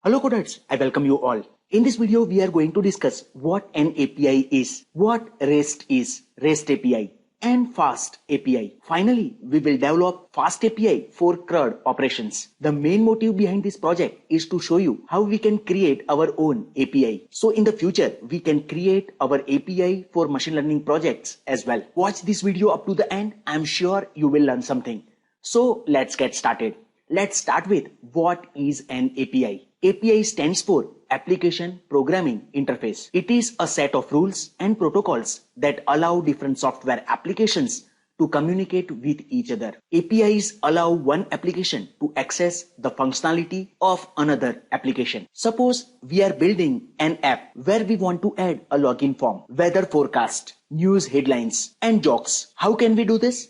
Hello coders, I welcome you all. In this video, we are going to discuss what an API is, what REST is, REST API, and Fast API. Finally, we will develop Fast API for CRUD operations. The main motive behind this project is to show you how we can create our own API. So in the future, we can create our API for machine learning projects as well. Watch this video up to the end. I'm sure you will learn something. So let's get started. Let's start with what is an API. API stands for Application Programming Interface. It is a set of rules and protocols that allow different software applications to communicate with each other. APIs allow one application to access the functionality of another application. Suppose we are building an app where we want to add a login form, weather forecast, news headlines, and jokes. How can we do this?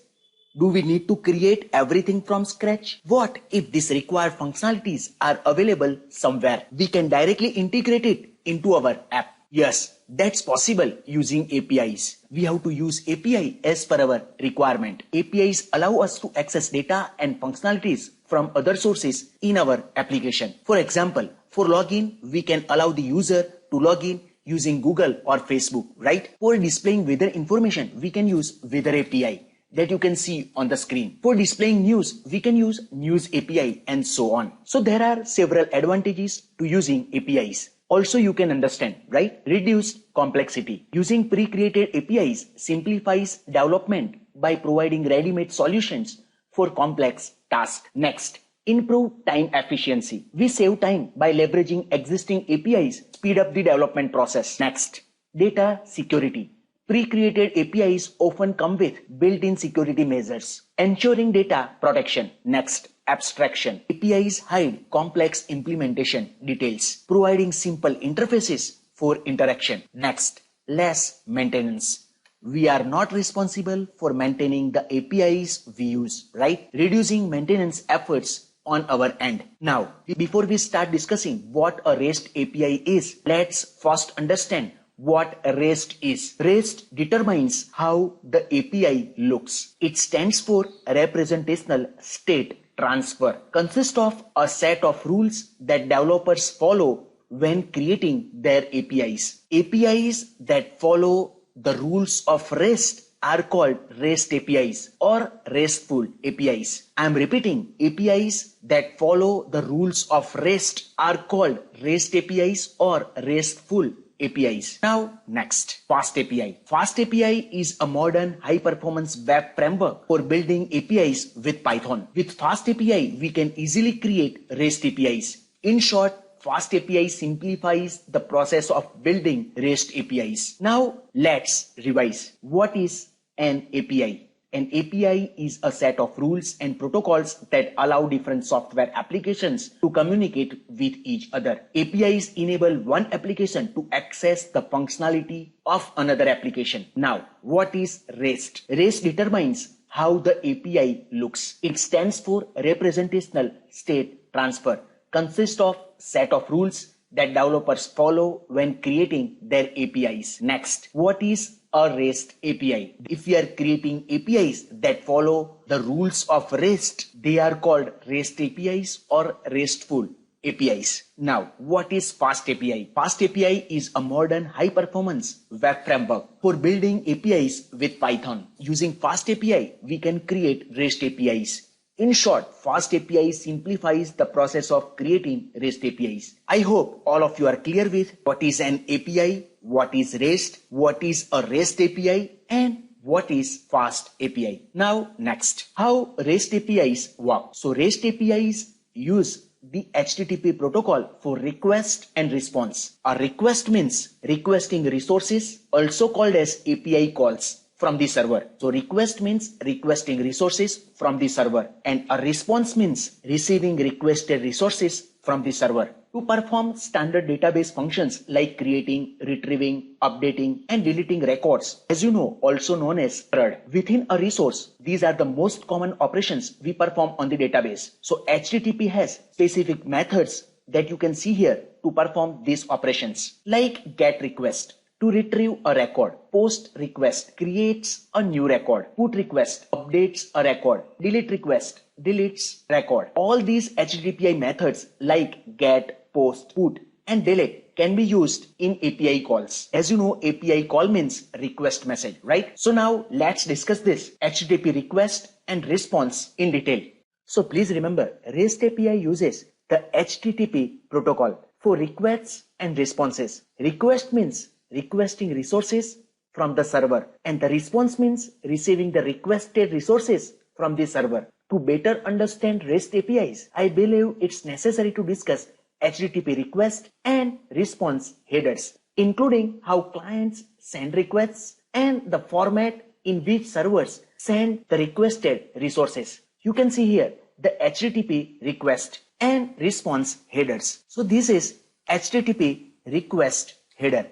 Do we need to create everything from scratch? What if these required functionalities are available somewhere? We can directly integrate it into our app. Yes, that's possible using APIs. We have to use API as per our requirement. APIs allow us to access data and functionalities from other sources in our application. For example, for login, we can allow the user to log in using Google or Facebook, right? For displaying weather information, we can use Weather API that you can see on the screen. For displaying news, we can use News API and so on. So there are several advantages to using APIs. Also you can understand, right? Reduced complexity. Using pre-created APIs simplifies development by providing ready-made solutions for complex tasks. Next, improve time efficiency. We save time by leveraging existing APIs, speed up the development process. Next, data security. Pre-created APIs often come with built-in security measures, ensuring data protection. Next, abstraction. APIs hide complex implementation details, providing simple interfaces for interaction. Next, less maintenance. We are not responsible for maintaining the APIs we use, right? Reducing maintenance efforts on our end. Now, before we start discussing what a REST API is, let's first understand what REST is. REST determines how the API looks. It stands for Representational State Transfer. Consists of a set of rules that developers follow when creating their APIs. APIs that follow the rules of REST are called REST APIs or RESTful APIs. I am repeating, APIs that follow the rules of REST are called REST APIs or RESTful APIs. Now, next, FastAPI. FastAPI is a modern high-performance web framework for building APIs with Python. With FastAPI, we can easily create REST APIs. In short, FastAPI simplifies the process of building REST APIs. Now, let's revise. What is an API? An API is a set of rules and protocols that allow different software applications to communicate with each other. APIs enable one application to access the functionality of another application. Now, what is REST? REST determines how the API looks. It stands for Representational State Transfer. Consists of set of rules that developers follow when creating their APIs. Next, what is a REST API? If we are creating APIs that follow the rules of REST, they are called REST APIs or RESTful APIs. Now, what is FastAPI? FastAPI is a modern high-performance web framework for building APIs with Python. Using FastAPI, we can create REST APIs. In short, FastAPI simplifies the process of creating REST APIs. I hope all of you are clear with what is an API, what is REST, what is a REST API, and what is FastAPI. Now, next, how REST APIs work. So, REST APIs use the HTTP protocol for request and response. A request means requesting resources, also called as API calls from the server. So request means requesting resources from the server, and a response means receiving requested resources from the server. To perform standard database functions like creating, retrieving, updating, and deleting records, as you know, also known as CRUD, within a resource, these are the most common operations we perform on the database. So HTTP has specific methods that you can see here to perform these operations, like GET request to retrieve a record, post request creates a new record, put request updates a record, delete request deletes record. All these HTTPI methods like GET, post, put, and delete can be used in API calls. As you know, API call means request message, right? So now let's discuss this HTTP request and response in detail. So please remember, REST API uses the HTTP protocol for requests and responses. Request means requesting resources from the server, and the response means receiving the requested resources from the server. To better understand REST APIs, I believe it's necessary to discuss HTTP request and response headers, including how clients send requests and the format in which servers send the requested resources. You can see here the HTTP request and response headers. So this is HTTP request header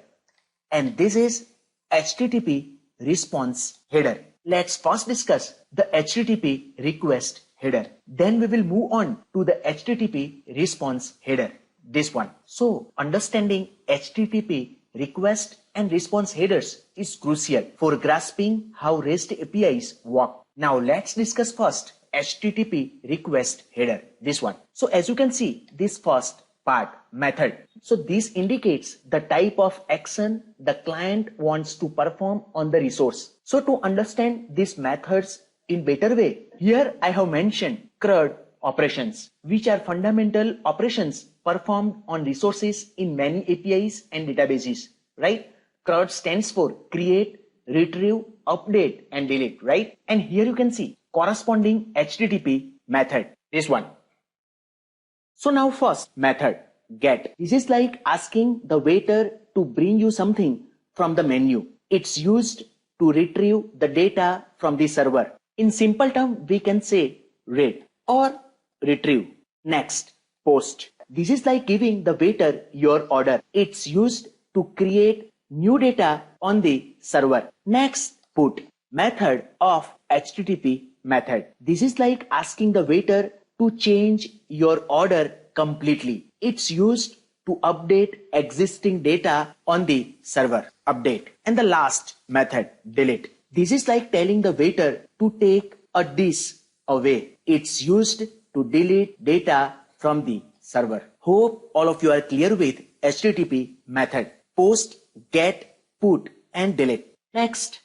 and this is HTTP response header. Let's first discuss the HTTP request header. Then we will move on to the HTTP response header, this one. So understanding HTTP request and response headers is crucial for grasping how REST APIs work. Now let's discuss first HTTP request header, this one. So as you can see, this first part, method. So this indicates the type of action the client wants to perform on the resource. So to understand these methods in better way, here I have mentioned CRUD operations, which are fundamental operations performed on resources in many APIs and databases, right? CRUD stands for create, retrieve, update, and delete, right? And here you can see corresponding HTTP method, this one. So now first method, get. This is like asking the waiter to bring you something from the menu. It's used to retrieve the data from the server. In simple term, we can say read or retrieve. Next, post. This is like giving the waiter your order. It's used to create new data on the server. Next, put. Method of HTTP method. This is like asking the waiter to change your order completely. It's used to update existing data on the server. Update. And the last method, delete. This is like telling the waiter to take a dish away. It's used to delete data from the server. Hope all of you are clear with HTTP method. Post, get, put, and delete. Next,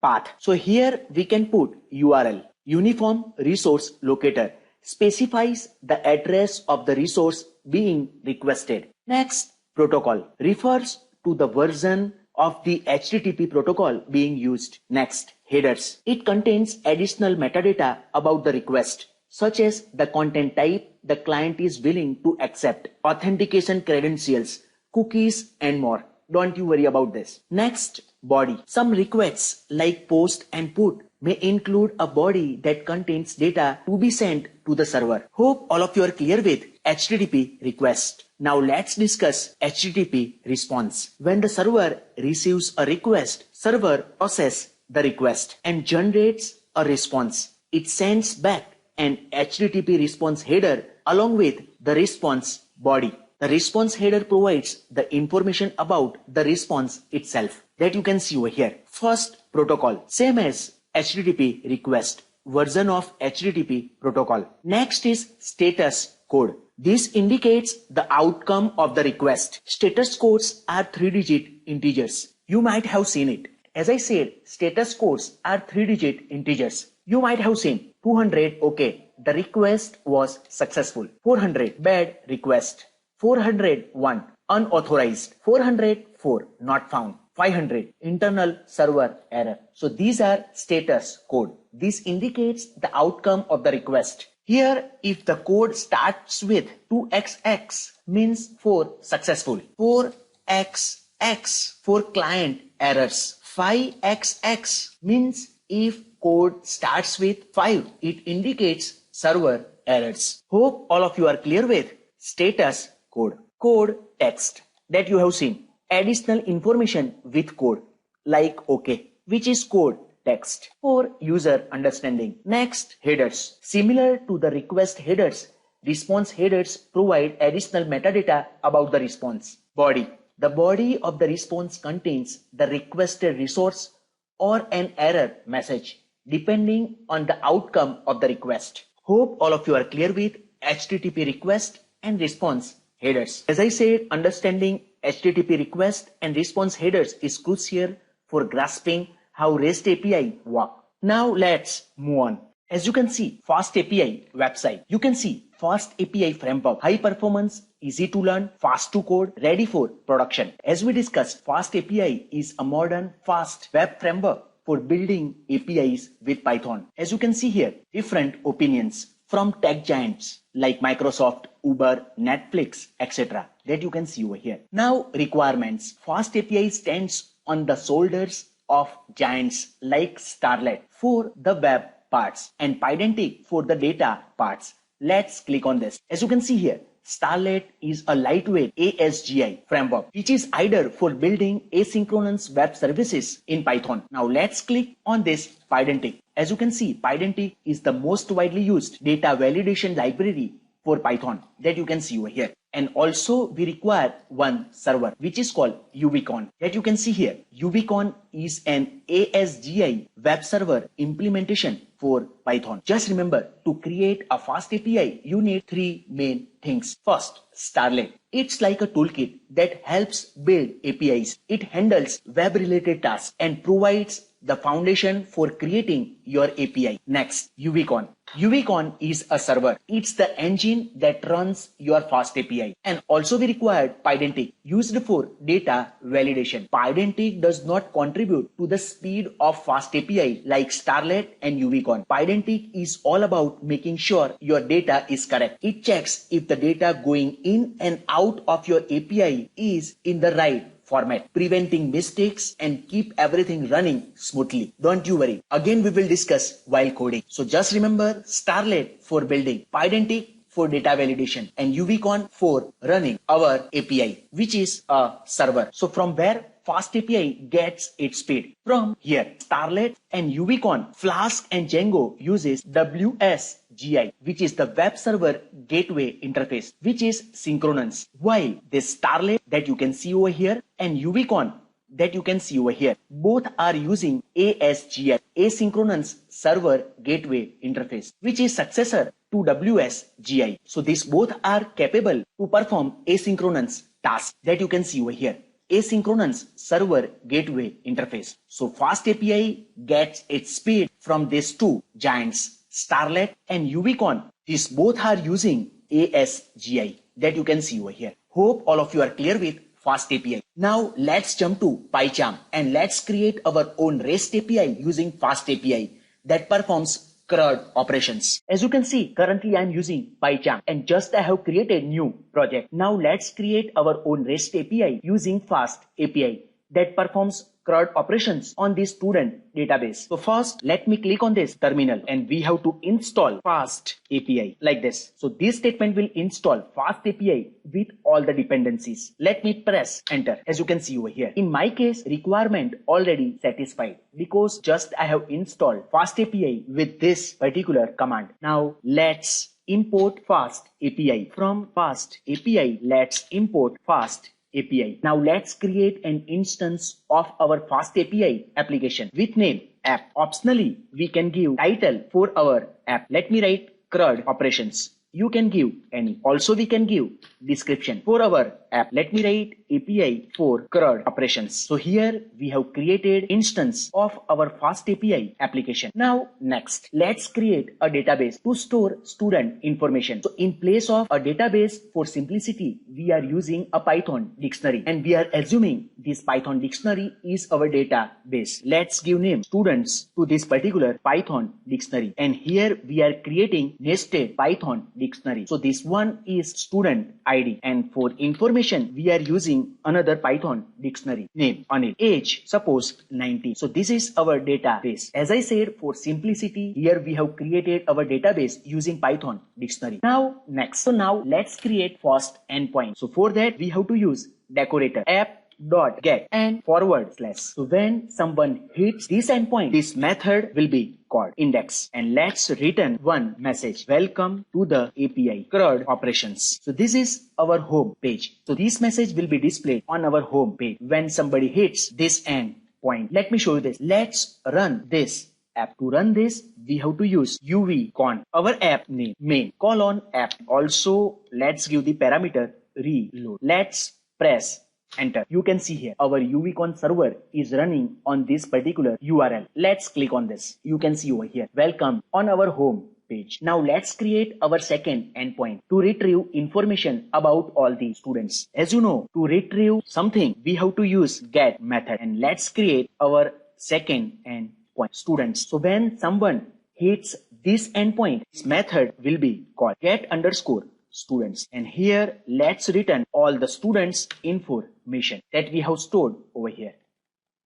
path. So here we can put URL. Uniform Resource Locator specifies the address of the resource being requested. Next, protocol refers to the version of the HTTP protocol being used. Next, headers. It contains additional metadata about the request, such as the content type the client is willing to accept, authentication credentials, cookies, and more. Don't you worry about this. Next, body. Some requests like post and put may include a body that contains data to be sent to the server. Hope all of you are clear with HTTP request. Now let's discuss HTTP response. When the server receives a request, server processes the request and generates a response. It sends back an HTTP response header along with the response body. The response header provides the information about the response itself that you can see over here. First, protocol, same as HTTP request, version of HTTP protocol. Next is status code. This indicates the outcome of the request. Status codes are 3-digit integers. You might have seen it. As I said, status codes are 3-digit integers. You might have seen 200, okay, the request was successful. 400, bad request. 401, unauthorized. 404, not found. 500, internal server error. So these are status code. This indicates the outcome of the request. Here, if the code starts with 2xx means for successful, 4xx for client errors, 5xx means if code starts with 5, it indicates server errors. Hope all of you are clear with status code. Code text that you have seen. Additional information with code like OK, which is code text for user understanding. Next, headers. Similar to the request headers, response headers provide additional metadata about the response. Body. The body of the response contains the requested resource or an error message depending on the outcome of the request. Hope all of you are clear with HTTP request and response headers. As I said, understanding HTTP request and response headers is crucial for grasping how REST API work. Now let's move on. As you can see, FastAPI website. You can see FastAPI framework, high performance, easy to learn, fast to code, ready for production. As we discussed, FastAPI is a modern, fast web framework for building APIs with Python. As you can see here, different opinions from tech giants like Microsoft, Uber, Netflix, etc. that you can see over here. Now, requirements. FastAPI stands on the shoulders of giants like Starlet for the web parts and Pydantic for the data parts. Let's click on this. As you can see here, Starlet is a lightweight ASGI framework which is ideal for building asynchronous web services in Python. Now let's click on this Pydantic. As you can see, Pydantic is the most widely used data validation library for Python that you can see over here. And also we require one server which is called UVCon that you can see here. UVCon is an ASGI web server implementation for Python. Just remember, to create a FastAPI, you need three main things. First, Starlet. It's like a toolkit that helps build APIs. It handles web-related tasks and provides the foundation for creating your API. Next, UVCon. UVCon is a server. It's the engine that runs your FastAPI. And also we required Pydantic used for data validation. Pydantic does not contribute to the speed of FastAPI like Starlet and UVCon. Pydantic is all about making sure your data is correct. It checks if the data going in and out of your API is in the right format, preventing mistakes and keep everything running smoothly. Don't you worry. Again, we will discuss while coding. So just remember, Starlet for building, Pydantic for data validation, and UVCon for running our API, which is a server. So from where FastAPI gets its speed? From here. Starlet and UVCon, Flask and Django uses WSGI, which is the web server gateway interface, which is synchronous. While this Starlet that you can see over here and UVCon that you can see over here, both are using ASGI, asynchronous server gateway interface, which is successor to WSGI. So these both are capable to perform asynchronous tasks that you can see over here. Asynchronous server gateway interface. So FastAPI gets its speed from these two giants, Starlet and UVCon. These both are using ASGI that you can see over here. Hope all of you are clear with FastAPI. Now let's jump to PyCharm and let's create our own REST API using FastAPI that performs CRUD operations. As you can see, currently I am using PyCharm and just I have created new project. Now let's create our own REST API using FastAPI that performs CRUD operations on this student database. So first, let me click on this terminal and we have to install FastAPI like this. So this statement will install FastAPI with all the dependencies. Let me press enter. As you can see over here, in my case, requirement already satisfied because just I have installed FastAPI with this particular command. Now let's import FastAPI. From FastAPI, let's import FastAPI. Now let's create an instance of our FastAPI application with name app. Optionally, we can give title for our app. Let me write CRUD operations. You can give any. Also, we can give description for our app. Let me write API for CRUD operations. So here we have created instance of our FastAPI application. Now next, let's create a database to store student information. So in place of a database, for simplicity, we are using a Python dictionary and we are assuming this Python dictionary is our database. Let's give name students to this particular Python dictionary. And here we are creating nested Python dictionary. So this one is student ID, and for information we are using another Python dictionary name on it. Age, suppose 90. So this is our database. As I said, for simplicity, here we have created our database using Python dictionary. Now next, so now let's create first endpoint. So for that we have to use decorator app.get and forward slash. So when someone hits this endpoint, this method will be called index, and let's return one message: welcome to the API CRUD operations. So this is our home page. So this message will be displayed on our home page when somebody hits this endpoint. Let me show you this. Let's run this app. To run this, we have to use UVCon, our app name main colon app. Also, let's give the parameter reload. Let's press enter. You can see here our UVCon server is running on this particular URL. Let's click on this. You can see over here, welcome on our home page. Now let's create our second endpoint to retrieve information about all the students. As you know, to retrieve something, we have to use get method, and let's create our second endpoint, students. So when someone hits this endpoint, this method will be called get underscore students, and here let's return all the students information that we have stored over here.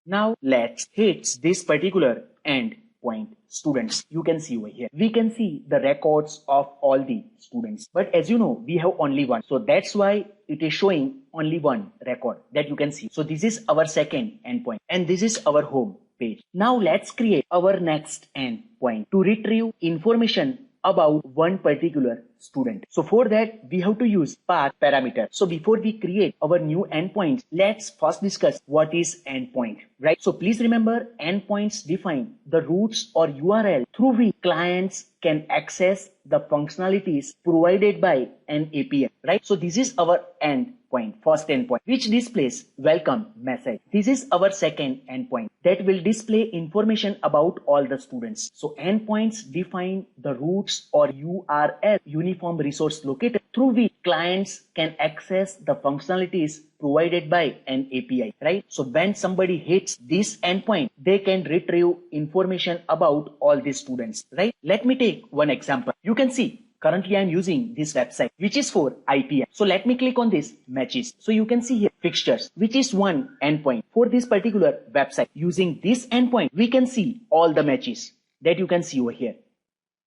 Now let's hit this particular endpoint, students. You can see over here, we can see the records of all the students, but as you know, we have only one, so that's why it is showing only one record that you can see. So this is our second endpoint, and this is our home page. Now let's create our next endpoint to retrieve information about one particular student. So for that, we have to use path parameter. So before we create our new endpoints, let's first discuss what is endpoint, right? So please remember, endpoints define the routes or URL through which clients can access the functionalities provided by an API, right? So this is our endpoint, first endpoint, which displays welcome message. This is our second endpoint that will display information about all the students. So endpoints define the routes or URL, uniform resource locator, through which clients can access the functionalities provided by an API, right? So when somebody hits this endpoint, they can retrieve information about all the students, right? Let me take one example. You can see currently I am using this website, which is for IPM. So let me click on this matches. So you can see here fixtures, which is one endpoint for this particular website. Using this endpoint, we can see all the matches that you can see over here.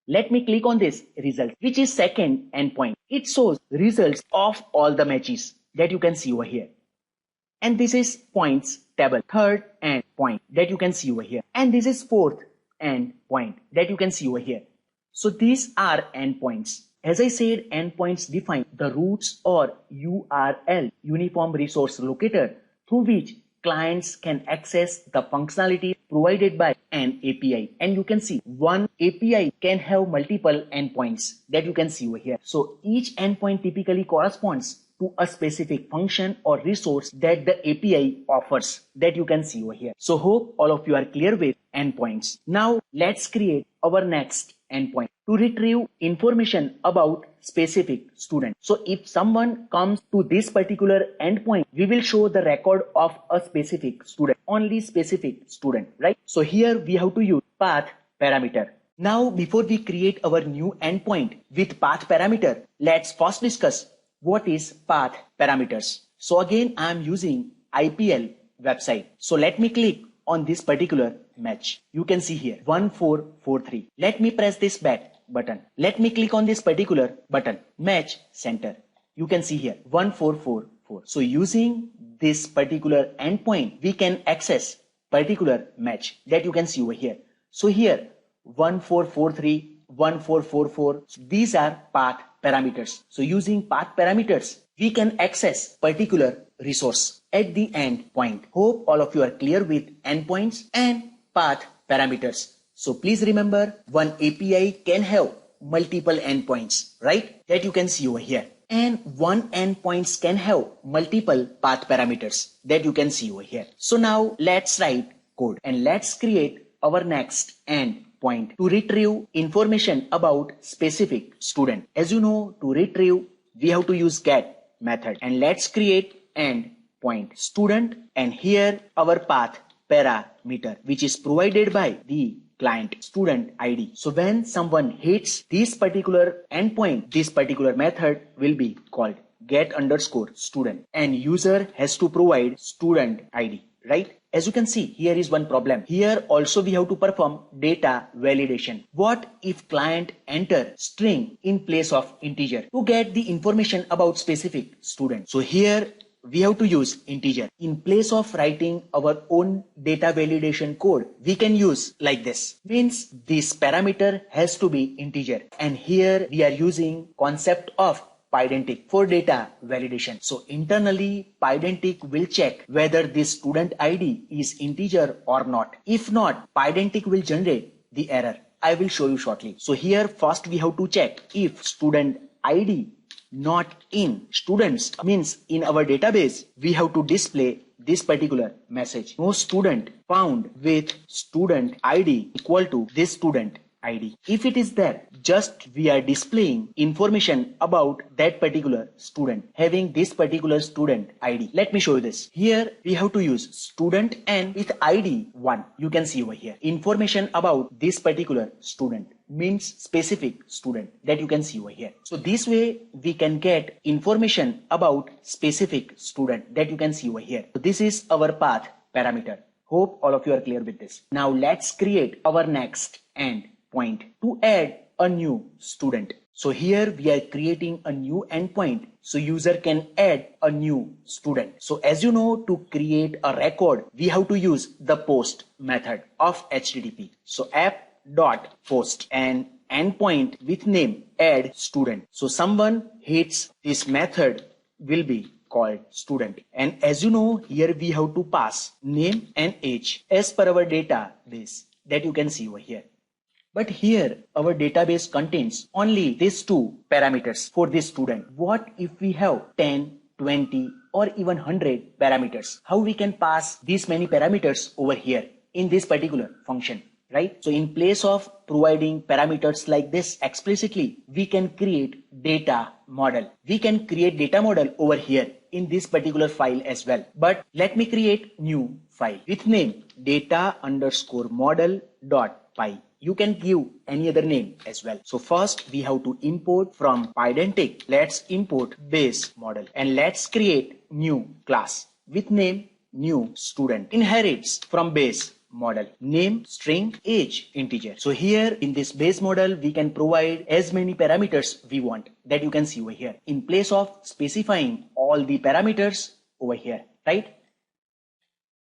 Let me click on this result, which is second endpoint. It shows results of all the matches that you can see over here. And this is points table, third endpoint that you can see over here. And this is fourth endpoint that you can see over here. So these are endpoints. As I said, endpoints define the routes or URL, uniform resource locator, through which clients can access the functionality provided by an API. And you can see one API can have multiple endpoints that you can see over here. So each endpoint typically corresponds to a specific function or resource that the API offers that you can see over here. So hope all of you are clear with endpoints. Now let's create our next endpoint to retrieve information about specific student. So if someone comes to this particular endpoint, we will show the record of a specific student, only specific student, right? So here we have to use path parameter. Now before we create our new endpoint with path parameter, let's first discuss what is path parameters. So again, I am using IPL website. So let me click on this particular match. You can see here 1443. Let me press this back button. Let me click on this particular button, match center. You can see here 1444. So using this particular endpoint, we can access particular match that you can see over here. So here 1443, 1444, these are path parameters. So using path parameters, we can access particular resource at the endpoint. Hope all of you are clear with endpoints and path parameters. So please remember, one API can have multiple endpoints, right? That you can see over here. And one endpoints can have multiple path parameters that you can see over here. So now let's write code and let's create our next endpoint to retrieve information about specific student. As you know, to retrieve, we have to use get method, and let's create endpoint student, and here our path parameter, which is provided by the client student ID. So when someone hits this particular endpoint, this particular method will be called get underscore student, and user has to provide student ID, right? As you can see, here is one problem. Here also we have to perform data validation. What if client enter string in place of integer to get the information about specific student? So here we have to use integer. In place of writing our own data validation code, we can use like this. Means this parameter has to be integer. And here we are using concept of Pydantic for data validation. So internally, Pydantic will check whether this student ID is integer or not. If not, Pydantic will generate the error. I will show you shortly. So here first we have to check if student ID not in. Students means in our database, we have to display this particular message. No student found with student ID equal to this student ID. If it is there, just we are displaying information about that particular student having this particular student ID. Let me show you this. Here we have to use student and with ID 1. You can see over here. Information about this particular student means specific student that you can see over here. So this way we can get information about specific student that you can see over here. So this is our path parameter. Hope all of you are clear with this. Now let's create our next endpoint to add a new student. So here we are creating a new endpoint so user can add a new student. So as you know, to create a record, we have to use the post method of HTTP. So app.post and endpoint with name add student. So someone hits this method will be called student. And as you know, here we have to pass name and age as per our database that you can see over here. But here our database contains only these two parameters for this student. What if we have 10, 20 or even 100 parameters? How we can pass these many parameters over here in this particular function, right? So in place of providing parameters like this explicitly, we can create data model. We can create data model over here in this particular file as well. But let me create new file with name data_model.py. You can give any other name as well. So first we have to import from Pydantic. Let's import base model and let's create new class with name new student. Inherits from base model name string age integer. So here in this base model we can provide as many parameters we want that you can see over here in place of specifying all the parameters over here, right?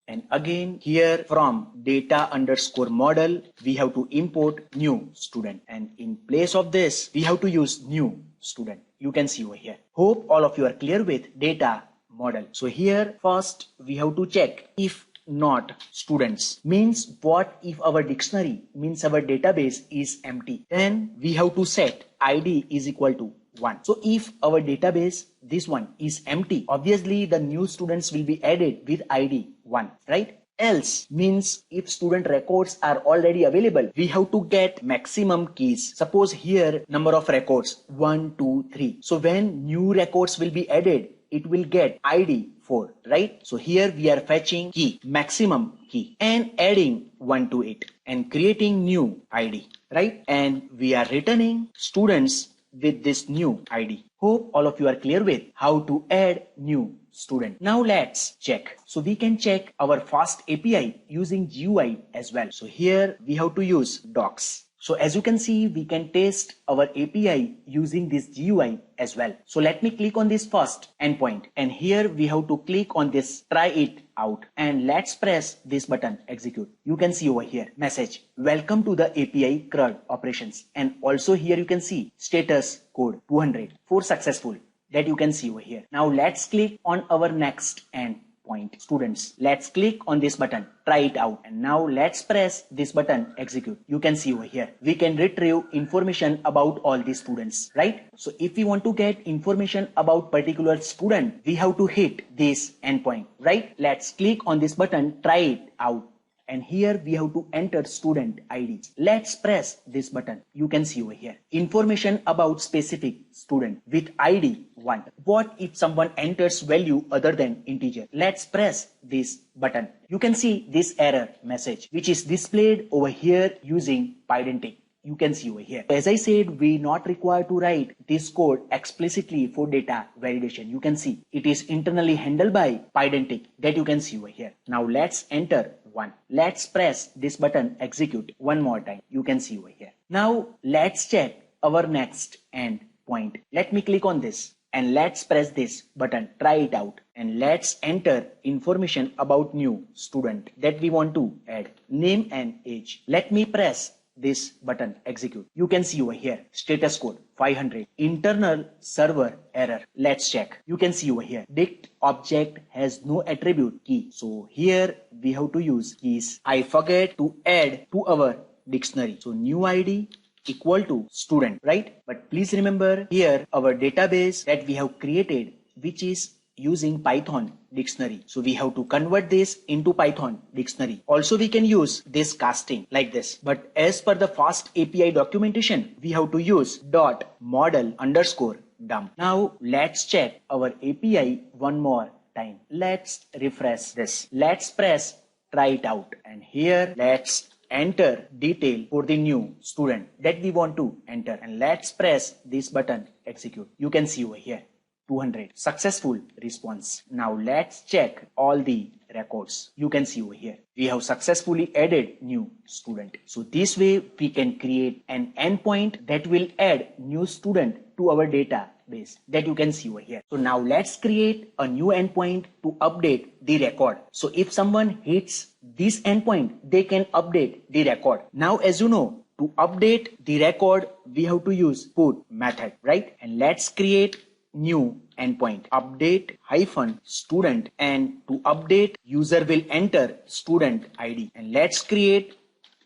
And again here from data_model we have to import new student and in place of this we have to use new student. You can see over here. Hope all of you are clear with data model. So here first we have to check if not students means what if our dictionary means our database is empty. Then we have to set ID is equal to 1. So if our database this one is empty, obviously the new students will be added with ID 1, right? Else means if student records are already available, we have to get maximum keys. Suppose here number of records 1, 2, 3. So when new records will be added, it will get ID 4, right? So here we are fetching key, maximum key and adding 1 to it and creating new ID, right? And we are returning students with this new ID. Hope all of you are clear with how to add new student. Now let's check. So we can check our FastAPI using GUI as well. So here we have to use docs. So as you can see, we can test our API using this GUI as well. So let me click on this first endpoint and here we have to click on this try it out and let's press this button execute. You can see over here message welcome to the API CRUD operations and also here you can see status code 200 for successful that you can see over here. Now let's click on our next endpoint students. Let's click on this button try it out and now let's press this button execute. You can see over here we can retrieve information about all the students, right? So if we want to get information about particular student, we have to hit this endpoint, right? Let's click on this button try it out and here we have to enter student ID. Let's press this button. You can see over here information about specific student with ID 1. What if someone enters value other than integer? Let's press this button. You can see this error message which is displayed over here using Pydantic. You can see over here. As I said, we not required to write this code explicitly for data validation. You can see it is internally handled by Pydantic that you can see over here. Now let's enter 1. Let's press this button execute one more time. You can see over here. Now let's check our next endpoint. Let me click on this and let's press this button try it out and let's enter information about new student that we want to add name and age. Let me press this button execute. You can see over here status code 500 internal server error. Let's check. You can see over here dict object has no attribute key. So here we have to use keys. I forget to add to our dictionary. So new ID equal to student, right? But please remember here our database that we have created, which is using Python dictionary. So we have to convert this into Python dictionary. Also, we can use this casting like this. But as per the FastAPI documentation, we have to use .model_dump. Now let's check our API one more time. Let's refresh this. Let's press try it out. And here let's enter detail for the new student that we want to enter. And let's press this button execute. You can see over here. 200 successful response. Now let's check all the records. You can see over here we have successfully added new student. So this way we can create an endpoint that will add new student to our database that you can see over here. So now let's create a new endpoint to update the record. So if someone hits this endpoint, they can update the record. Now as you know, to update the record we have to use put method, right? And let's create new endpoint update -student, and to update user will enter student ID. And let's create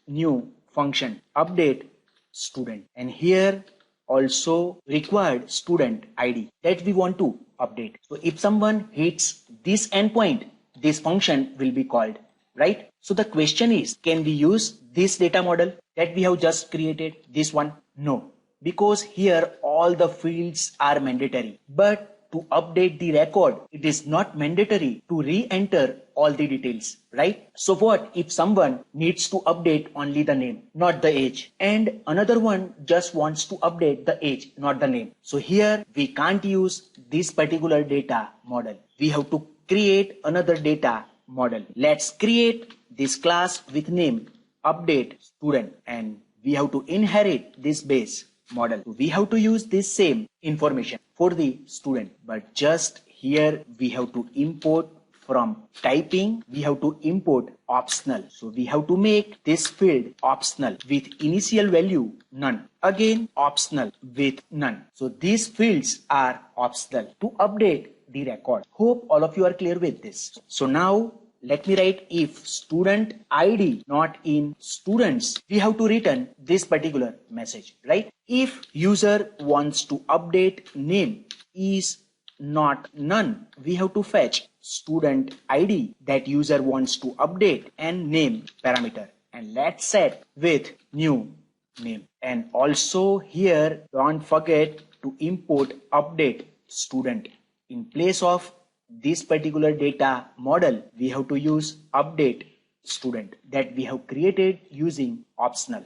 new function update student, and here also required student ID that we want to update. So if someone hits this endpoint, this function will be called, right? So the question is, can we use this data model that we have just created, this one? No, because here all the fields are mandatory. But to update the record, it is not mandatory to re-enter all the details, right? So what if someone needs to update only the name, not the age, and another one just wants to update the age, not the name? So here we can't use this particular data model. We have to create another data model. Let's create this class with name update student, and we have to inherit this base model. We have to use this same information for the student, but just here we have to import from typing, we have to import optional. So we have to make this field optional with initial value none. Again optional with none. So these fields are optional to update the record. Hope all of you are clear with this. So now let me write if student ID not in students, we have to return this particular message, right? If user wants to update name is not none, we have to fetch student ID that user wants to update and name parameter, and let's set with new name. And also here don't forget to import update student. In place of this particular data model, we have to use update student that we have created using optional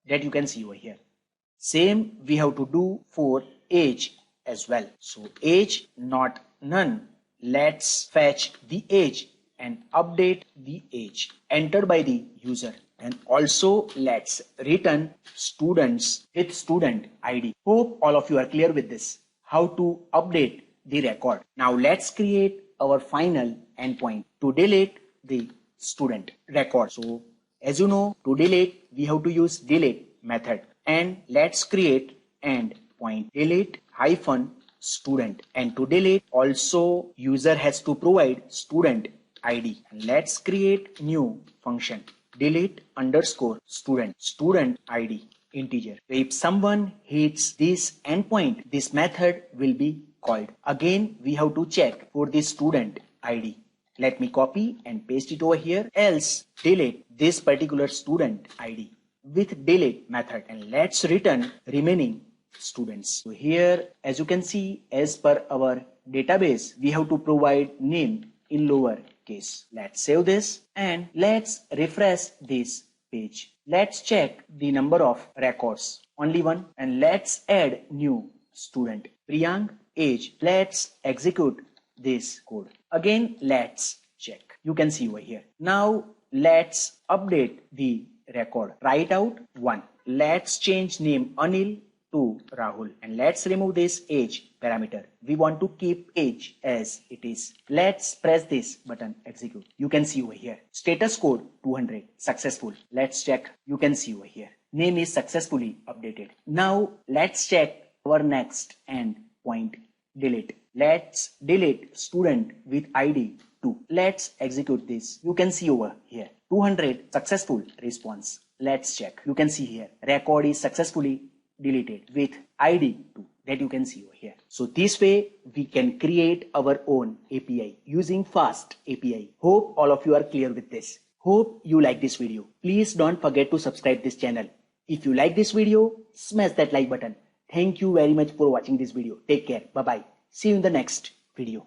that you can see over here. Same we have to do for age as well. So age not none, let's fetch the age and update the age entered by the user. And also let's return students with student ID. Hope all of you are clear with this, how to update the record. Now let's create our final endpoint to delete the student record. So as you know, to delete we have to use delete method, and let's create endpoint delete -student, and to delete also user has to provide student ID. And let's create new function delete _student, student ID integer. So if someone hits this endpoint, this method will be called. Again we have to check for the student ID. Let me copy and paste it over here, else delete this particular student ID with delete method, and let's return remaining students. So here as you can see, as per our database, we have to provide name in lower case. Let's save this and let's refresh this page. Let's check the number of records, only one, and let's add new student Priyank age. Let's execute this code. Again let's check. You can see over here. Now let's update the record. Write out 1. Let's change name Anil to Rahul, and let's remove this age parameter. We want to keep age as it is. Let's press this button execute. You can see over here status code 200 successful. Let's check. You can see over here name is successfully updated. Now let's check our next endpoint delete. Let's delete student with ID 2. Let's execute this. You can see over here 200 successful response. Let's check. You can see here, record is successfully deleted with ID too, that you can see over here. So this way we can create our own API using FastAPI. Hope all of you are clear with this. Hope you like this video. Please don't forget to subscribe this channel. If you like this video, smash that like button. Thank you very much for watching this video. Take care. Bye bye. See you in the next video.